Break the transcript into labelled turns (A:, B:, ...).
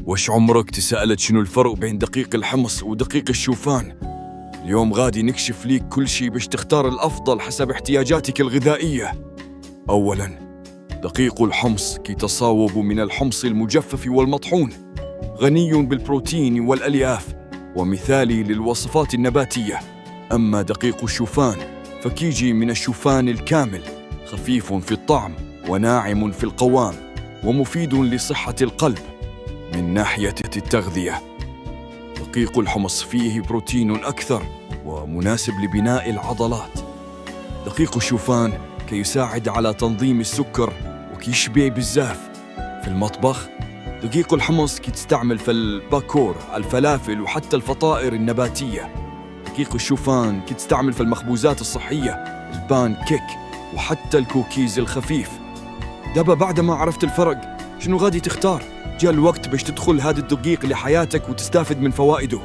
A: وش عمرك تسألت شنو الفرق بين دقيق الحمص ودقيق الشوفان؟ اليوم غادي نكشف ليك كل شي باش تختار الأفضل حسب احتياجاتك الغذائية. أولاً، دقيق الحمص يتصاوب من الحمص المجفف والمطحون، غني بالبروتين والألياف ومثالي للوصفات النباتية. أما دقيق الشوفان فكيجي من الشوفان الكامل، خفيف في الطعم وناعم في القوام ومفيد لصحة القلب. من ناحية التغذية، دقيق الحمص فيه بروتين أكثر ومناسب لبناء العضلات. دقيق الشوفان كيساعد على تنظيم السكر وكيشبع بالزاف في المطبخ. دقيق الحمص تستعمل في الباكور، الفلافل وحتى الفطائر النباتية. دقيق الشوفان تستعمل في المخبوزات الصحية، البان كيك وحتى الكوكيز الخفيف. دابا بعد ما عرفت الفرق، شنو غادي تختار؟ جاء الوقت باش تدخل هذا الدقيق لحياتك وتستافد من فوائده.